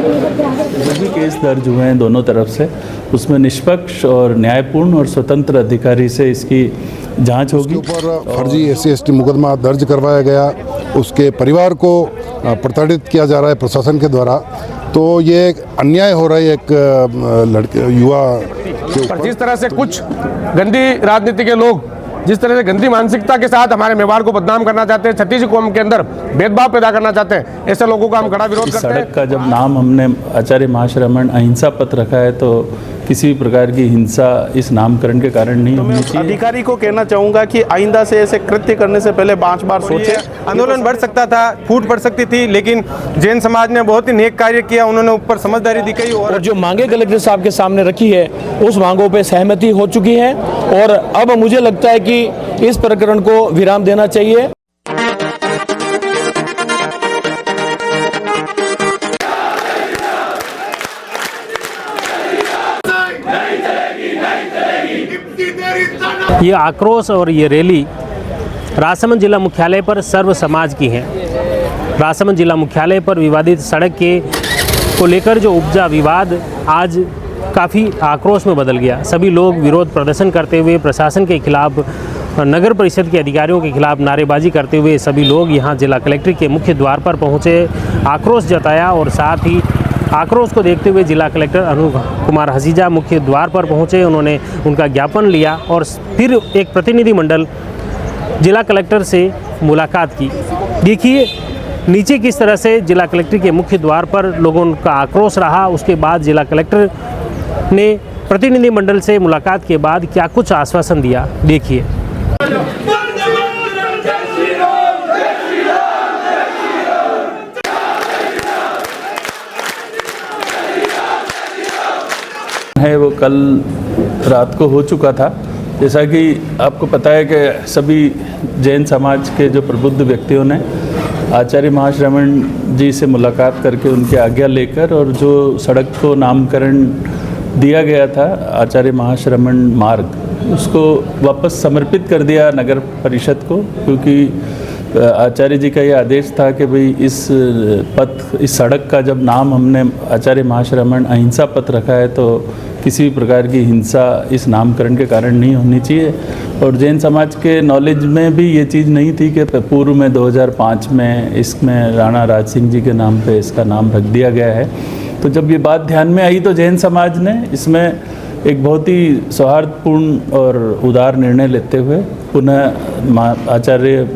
जो भी केस दर्ज हुए हैं दोनों तरफ से, उसमें निष्पक्ष और न्यायपूर्ण और स्वतंत्र अधिकारी से इसकी जांच होगी। उसके ऊपर फर्जी SC/ST मुकदमा दर्ज करवाया गया, उसके परिवार को प्रताड़ित किया जा रहा है प्रशासन के द्वारा। तो ये अन्याय हो रहा है एक लड़के युवा के ऊपर। जिस तरह से कुछ गंदी राजनीति के लोग जिस तरह से गंदी मानसिकता के साथ हमारे मेवाड़ को बदनाम करना चाहते हैं, छत्तीसगढ़ कौम के अंदर भेदभाव पैदा करना चाहते हैं, ऐसे लोगों का हम कड़ा विरोध करते हैं। सड़क का जब नाम हमने आचार्य महाश्रमण अहिंसा पथ रखा है तो किसी भी प्रकार की हिंसा इस नामकरण के कारण नहीं होनी चाहिए। अधिकारी को कहना चाहूँगा कि आइंदा से ऐसे कृत्य करने से पहले 5 बार सोचे। आंदोलन बढ़ सकता था, फूट पड़ सकती थी, लेकिन जैन समाज ने बहुत ही नेक कार्य किया, उन्होंने ऊपर समझदारी दिखाई और जो मांगे कलेक्टर साहब के सामने रखी है उस मांगों पे सहमति हो चुकी है और अब मुझे लगता है कि इस प्रकरण को विराम देना चाहिए। ये आक्रोश और ये रैली राजसमंद जिला मुख्यालय पर सर्व समाज की है। राजसमंद जिला मुख्यालय पर विवादित सड़क के को लेकर जो उपजा विवाद आज काफ़ी आक्रोश में बदल गया। सभी लोग विरोध प्रदर्शन करते हुए प्रशासन के खिलाफ, नगर परिषद के अधिकारियों के खिलाफ नारेबाजी करते हुए सभी लोग यहाँ जिला कलेक्टर के मुख्य द्वार पर पहुँचे, आक्रोश जताया और साथ ही आक्रोश को देखते हुए जिला कलेक्टर अनूप कुमार हसीजा मुख्य द्वार पर पहुंचे। उन्होंने उनका ज्ञापन लिया और फिर एक प्रतिनिधिमंडल जिला कलेक्टर से मुलाकात की। देखिए नीचे किस तरह से जिला कलेक्टर के मुख्य द्वार पर लोगों का आक्रोश रहा। उसके बाद जिला कलेक्टर ने प्रतिनिधिमंडल से मुलाकात के बाद क्या कुछ आश्वासन दिया, देखिए। है वो कल रात को हो चुका था। जैसा कि आपको पता है कि सभी जैन समाज के जो प्रबुद्ध व्यक्तियों ने आचार्य महाश्रमण जी से मुलाकात करके उनकी आज्ञा लेकर और जो सड़क को नामकरण दिया गया था आचार्य महाश्रमण मार्ग, उसको वापस समर्पित कर दिया नगर परिषद को, क्योंकि आचार्य जी का ये आदेश था कि भाई इस सड़क का जब नाम हमने आचार्य महाश्रमण अहिंसा पथ रखा है तो किसी भी प्रकार की हिंसा इस नामकरण के कारण नहीं होनी चाहिए। और जैन समाज के नॉलेज में भी ये चीज़ नहीं थी कि पूर्व में 2005 में इसमें राणा राज सिंह जी के नाम पे इसका नाम रख दिया गया है। तो जब ये बात ध्यान में आई तो जैन समाज ने इसमें एक बहुत ही सौहार्दपूर्ण और उदार निर्णय लेते हुए पुनः आचार्य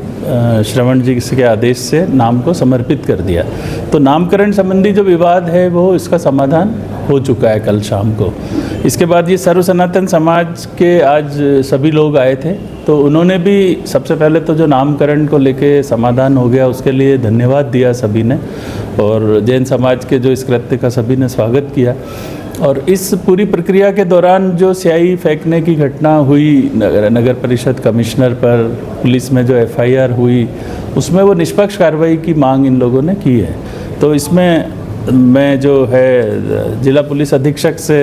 श्रवण जी के आदेश से नाम को समर्पित कर दिया। तो नामकरण संबंधी जो विवाद है वो इसका समाधान हो चुका है कल शाम को। इसके बाद ये सर्व सनातन समाज के आज सभी लोग आए थे, तो उन्होंने भी सबसे पहले तो जो नामकरण को लेके समाधान हो गया उसके लिए धन्यवाद दिया सभी ने, और जैन समाज के जो इस कृत्य का सभी ने स्वागत किया। और इस पूरी प्रक्रिया के दौरान जो स्याही फेंकने की घटना हुई नगर परिषद कमिश्नर पर, पुलिस में जो FIR हुई, उसमें वो निष्पक्ष कार्रवाई की मांग इन लोगों ने की है। तो इसमें मैं जो है जिला पुलिस अधीक्षक से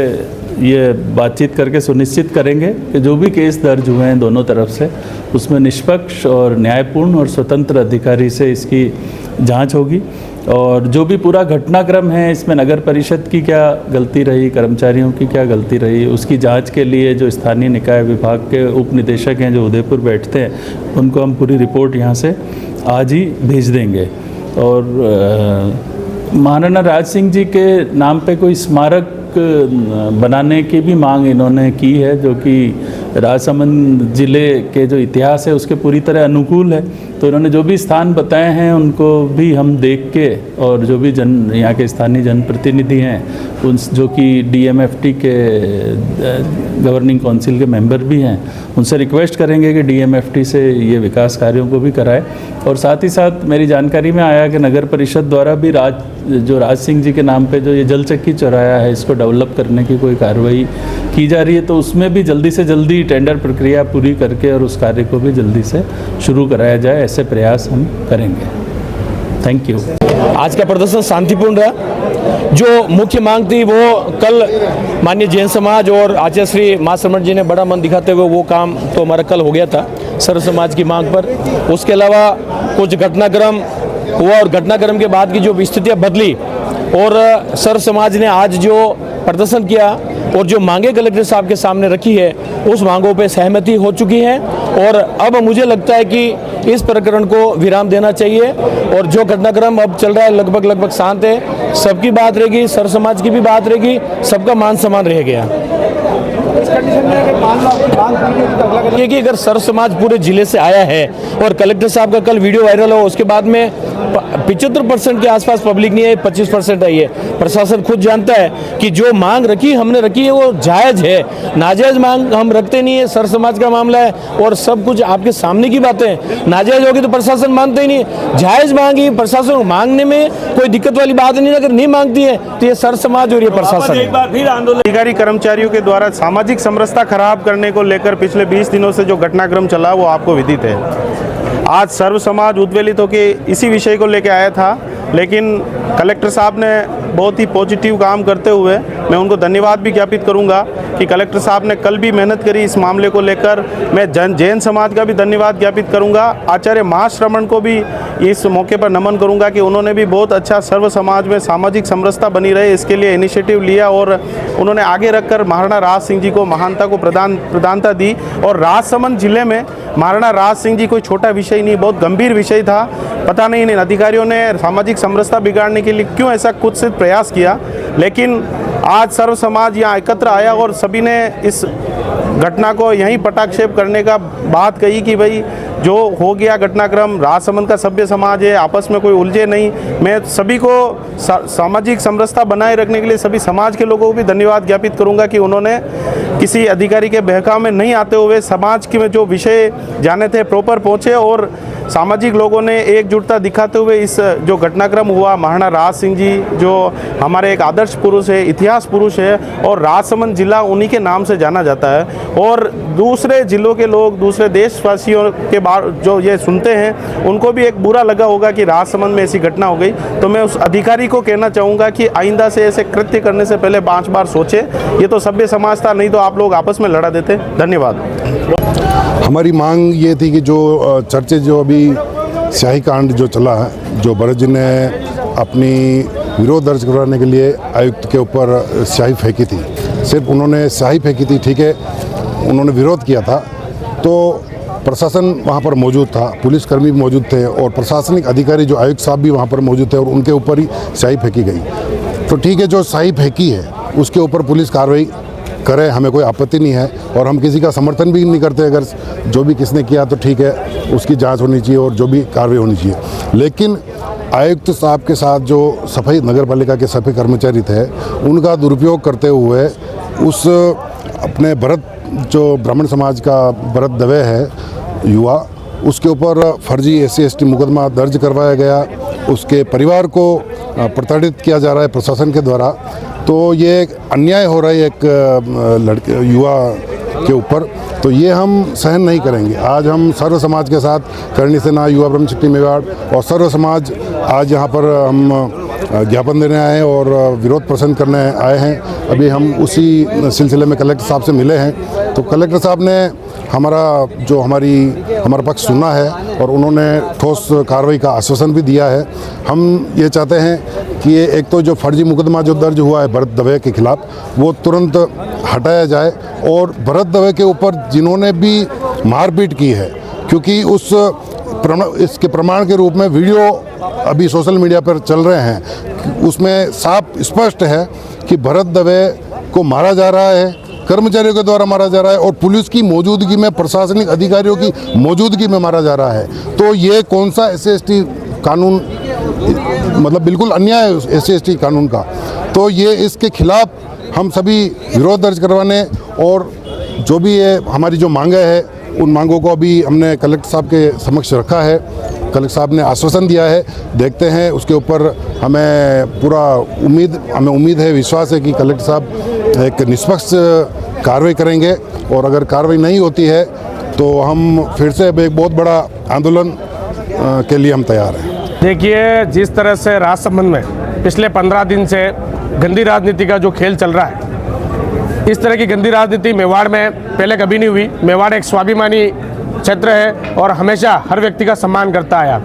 ये बातचीत करके सुनिश्चित करेंगे कि जो भी केस दर्ज हुए हैं दोनों तरफ से, उसमें निष्पक्ष और न्यायपूर्ण और स्वतंत्र अधिकारी से इसकी जांच होगी। और जो भी पूरा घटनाक्रम है इसमें नगर परिषद की क्या गलती रही, कर्मचारियों की क्या गलती रही, उसकी जांच के लिए जो स्थानीय निकाय विभाग के उप निदेशक हैं जो उदयपुर बैठते हैं, उनको हम पूरी रिपोर्ट यहाँ से आज ही भेज देंगे। और महाराणा राज सिंह जी के नाम पे कोई स्मारक बनाने की भी मांग इन्होंने की है, जो कि राजसमंद जिले के जो इतिहास है उसके पूरी तरह अनुकूल है। तो इन्होंने जो भी स्थान बताए हैं उनको भी हम देख के, और जो भी यहाँ के स्थानीय जनप्रतिनिधि हैं उन जो कि DMFT के गवर्निंग काउंसिल के मेंबर भी हैं, उनसे रिक्वेस्ट करेंगे कि DMFT से ये विकास कार्यों को भी कराए। और साथ ही साथ मेरी जानकारी में आया कि नगर परिषद द्वारा भी राज सिंह जी के नाम पे जो ये जल चक्की चौराहा है इसको डेवलप करने की कोई कार्रवाई की जा रही है, तो उसमें भी जल्दी से जल्दी टेंडर प्रक्रिया पूरी करके और उस कार्य को भी जल्दी से शुरू कराया जाए, ऐसे प्रयास हम करेंगे। Thank you. आज का प्रदर्शन शांतिपूर्ण रहा। जो मुख्य मांग थी वो कल माननीय जैन समाज और आचार्य श्री महाश्रमण जी ने बड़ा मन दिखाते हुए वो काम तो हमारा कल हो गया था सर्व समाज की मांग पर। उसके अलावा कुछ घटनाक्रम हुआ और घटनाक्रम के बाद की जो स्थितियाँ बदली और सर्व समाज ने आज जो प्रदर्शन किया और जो मांगे कलेक्टर साहब के सामने रखी है उस मांगों पे सहमति हो चुकी है और अब मुझे लगता है कि इस प्रकरण को विराम देना चाहिए और जो घटनाक्रम अब चल रहा है लगभग शांत है। सबकी बात रहेगी, सर्व समाज की भी बात रहेगी, सबका मान सम्मान रह गया। ये कि अगर सर्व समाज पूरे जिले से आया है और कलेक्टर साहब का कल वीडियो वायरल हो उसके बाद में 75% के आसपास पब्लिक नहीं है, 25% आई है। प्रशासन खुद जानता है कि जो मांग हमने रखी है वो जायज़ है, नाजायज़ मांग हम रखते नहीं है। सर्व समाज का मामला है और सब कुछ आपके सामने की बातें, नाजायज़ होगी तो प्रशासन मानता ही नहीं। जायज़ मांगी, प्रशासन मांगने में कोई दिक्कत वाली बात नहीं। अगर नहीं मांगती है तो ये सर्व समाज और ये प्रशासन एक बार फिर आंदोलन अधिकारी कर्मचारियों के द्वारा सामाजिक समरसता खराब करने को लेकर पिछले 20 दिनों से जो घटनाक्रम चला वो आपको विदित है। आज सर्व समाज उद्वेलित होकर इसी विषय को लेकर आया था, लेकिन कलेक्टर साहब ने बहुत ही पॉजिटिव काम करते हुए मैं उनको धन्यवाद भी ज्ञापित करूंगा कि कलेक्टर साहब ने कल भी मेहनत करी इस मामले को लेकर। मैं जैन समाज का भी धन्यवाद ज्ञापित करूंगा। आचार्य महाश्रमण को भी इस मौके पर नमन करूंगा कि उन्होंने भी बहुत अच्छा सर्व समाज में सामाजिक समरसता बनी रहे इसके लिए इनिशिएटिव लिया और उन्होंने आगे रखकर महाराणा राज सिंह जी को महानता को प्रधानता दी। और राजसमंद जिले में महाराणा राज सिंह जी कोई छोटा विषय नहीं, बहुत गंभीर विषय था। पता नहीं इन अधिकारियों ने सामाजिक समरसता बिगाड़ने के लिए क्यों ऐसा कुछ से प्रयास किया, लेकिन आज सर्व समाज यहाँ एकत्र आया और सभी ने इस घटना को यहीं पटाक्षेप करने का बात कही कि भाई जो हो गया घटनाक्रम, राजसमंद का सभ्य समाज है, आपस में कोई उलझे नहीं। मैं सभी को सामाजिक समरसता बनाए रखने के लिए सभी समाज के लोगों को भी धन्यवाद ज्ञापित करूंगा कि उन्होंने किसी अधिकारी के बहकाव में नहीं आते हुए समाज के में जो विषय जाने थे प्रॉपर पहुँचे और सामाजिक लोगों ने एकजुटता दिखाते हुए इस जो घटनाक्रम हुआ, महाराणा राज सिंह जी जो हमारे एक आदर्श पुरुष है, इतिहास पुरुष है और राजसमंद जिला उन्हीं के नाम से जाना जाता है। और दूसरे जिलों के लोग, दूसरे देशवासियों के बारे जो ये सुनते हैं उनको भी एक बुरा लगा होगा कि राजसमंद में ऐसी घटना हो गई। तो मैं उस अधिकारी को कहना चाहूँगा कि आइंदा से ऐसे कृत्य करने से पहले 5 बार सोचे। ये तो सभ्य समाज था, नहीं तो आप लोग आपस में लड़ा देते। धन्यवाद। हमारी मांग ये थी कि जो चर्चे जो अभी स्याही कांड जो चला है, जो भरत जी ने अपनी विरोध दर्ज करवाने के लिए आयुक्त के ऊपर स्याही फेंकी थी, सिर्फ उन्होंने स्याही फेंकी थी, ठीक है, उन्होंने विरोध किया था तो प्रशासन वहाँ पर मौजूद था, पुलिसकर्मी भी मौजूद थे और प्रशासनिक अधिकारी जो आयुक्त साहब भी वहाँ पर मौजूद थे और उनके ऊपर ही स्याही फेंकी गई। तो ठीक है, जो स्याही फेंकी है उसके ऊपर पुलिस कार्रवाई करे, हमें कोई आपत्ति नहीं है और हम किसी का समर्थन भी नहीं करते। अगर जो भी किसने किया तो ठीक है, उसकी जांच होनी चाहिए और जो भी कार्रवाई होनी चाहिए। लेकिन आयुक्त साहब के साथ जो सफाई नगर पालिका के सफाई कर्मचारी थे उनका दुरुपयोग करते हुए उस अपने भरत जो ब्राह्मण समाज का भरत दवे है युवा, उसके ऊपर फर्जी SC/ST मुकदमा दर्ज करवाया गया, उसके परिवार को प्रताड़ित किया जा रहा है प्रशासन के द्वारा। तो ये एक अन्याय हो रहा है एक युवा के ऊपर, तो ये हम सहन नहीं करेंगे। आज हम सर्व समाज के साथ करणी सेना, युवा ब्रह्म शक्ति मेवाड़ और सर्व समाज आज यहाँ पर हम ज्ञापन देने आए हैं और विरोध प्रदर्शन करने आए हैं। अभी हम उसी सिलसिले में कलेक्टर साहब से मिले हैं, तो कलेक्टर साहब ने हमारा पक्ष सुना है और उन्होंने ठोस कार्रवाई का आश्वासन भी दिया है। हम ये चाहते हैं कि ये एक तो जो फर्जी मुकदमा जो दर्ज हुआ है भरत दवे के खिलाफ वो तुरंत हटाया जाए और भरत दवे के ऊपर जिन्होंने भी मारपीट की है, क्योंकि इसके प्रमाण के रूप में वीडियो अभी सोशल मीडिया पर चल रहे हैं, उसमें साफ स्पष्ट है कि भरत दवे को मारा जा रहा है, कर्मचारियों के द्वारा मारा जा रहा है और पुलिस की मौजूदगी में, प्रशासनिक अधिकारियों की मौजूदगी में मारा जा रहा है। तो ये कौन सा SC/ST कानून, मतलब बिल्कुल अन्याय है SC/ST कानून का। तो ये इसके खिलाफ हम सभी विरोध दर्ज करवाने और जो भी ये हमारी जो मांगे है उन मांगों को अभी हमने कलेक्टर साहब के समक्ष रखा है। कलेक्टर साहब ने आश्वासन दिया है, देखते हैं उसके ऊपर हमें उम्मीद है, विश्वास है कि कलेक्टर साहब एक निष्पक्ष कार्रवाई करेंगे और अगर कार्रवाई नहीं होती है तो हम फिर से एक बहुत बड़ा आंदोलन के लिए हम तैयार हैं। देखिए, जिस तरह से राजसमंद में पिछले 15 दिन से गंदी राजनीति का जो खेल चल रहा है, इस तरह की गंदी राजनीति मेवाड़ में पहले कभी नहीं हुई। मेवाड़ एक स्वाभिमानी क्षेत्र है और हमेशा हर व्यक्ति का सम्मान करता आया।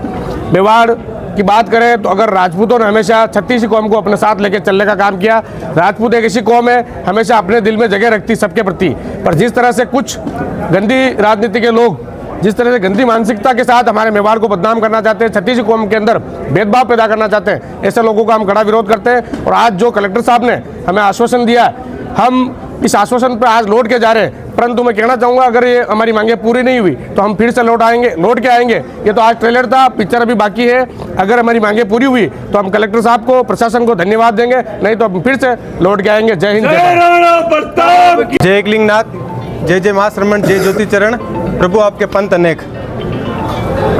मेवाड़ की बात करें तो अगर राजपूतों ने हमेशा छत्तीसी कौम को अपने साथ लेकर चलने का काम किया। राजपूत एक ऐसी कौम है हमेशा अपने दिल में जगह रखती सबके प्रति, पर जिस तरह से कुछ गंदी राजनीति के लोग जिस तरह से गंदी मानसिकता के साथ हमारे मेवाड़ को बदनाम करना चाहते हैं, छत्तीसी कौम के अंदर भेदभाव पैदा करना चाहते हैं, ऐसे लोगों का हम कड़ा विरोध करते हैं। और आज जो कलेक्टर साहब ने हमें आश्वासन दिया है, हम इस आश्वासन पर आज लौट के जा रहे हैं। परंतु मैं कहना चाहूँगा अगर ये हमारी मांगे पूरी नहीं हुई तो हम फिर से लौट के आएंगे। ये तो आज ट्रेलर था, पिक्चर अभी बाकी है। अगर हमारी मांगे पूरी हुई तो हम कलेक्टर साहब को, प्रशासन को धन्यवाद देंगे, नहीं तो हम फिर से लौट के आएंगे। जय हिंद, जय एकलिंगनाथ, जय जय महाश्रमण, जय ज्योति चरण, प्रभु आपके पंथ अनेक।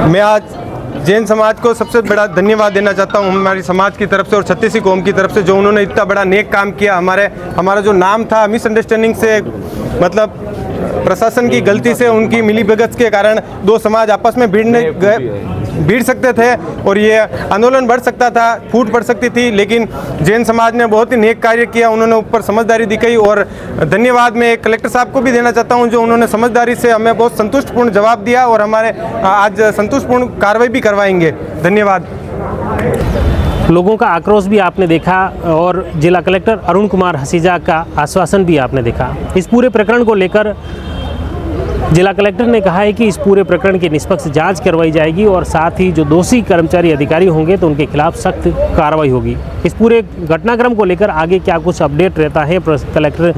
मैं आज जैन समाज को सबसे बड़ा धन्यवाद देना चाहता हूँ हमारी समाज की तरफ से और छत्तीसी कौम की तरफ से, जो उन्होंने इतना बड़ा नेक काम किया। हमारा जो नाम था मिसअंडरस्टैंडिंग से, मतलब प्रशासन की गलती से, उनकी मिलीभगत के कारण दो समाज आपस में भिड़ सकते थे और ये आंदोलन बढ़ सकता था, फूट पड़ सकती थी। लेकिन जैन समाज ने बहुत ही नेक कार्य किया, उन्होंने ऊपर समझदारी दिखाई। और धन्यवाद मैं कलेक्टर साहब को भी देना चाहता हूं, जो उन्होंने समझदारी से हमें बहुत संतुष्टपूर्ण जवाब दिया और हमारे आज संतुष्टपूर्ण कार्रवाई भी करवाएंगे। धन्यवाद। लोगों का आक्रोश भी आपने देखा और जिला कलेक्टर अरुण कुमार हसीजा का आश्वासन भी आपने देखा। इस पूरे प्रकरण को लेकर जिला कलेक्टर ने कहा है कि इस पूरे प्रकरण की निष्पक्ष जांच करवाई जाएगी और साथ ही जो दोषी कर्मचारी अधिकारी होंगे तो उनके खिलाफ सख्त कार्रवाई होगी। इस पूरे घटनाक्रम को लेकर आगे क्या कुछ अपडेट रहता है, कलेक्टर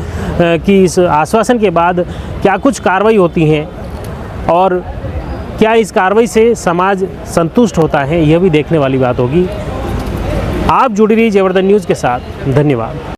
की इस आश्वासन के बाद क्या कुछ कार्रवाई होती हैं और क्या इस कार्रवाई से समाज संतुष्ट होता है, यह भी देखने वाली बात होगी। आप जुड़ी रही जयवर्धन न्यूज़ के साथ। धन्यवाद।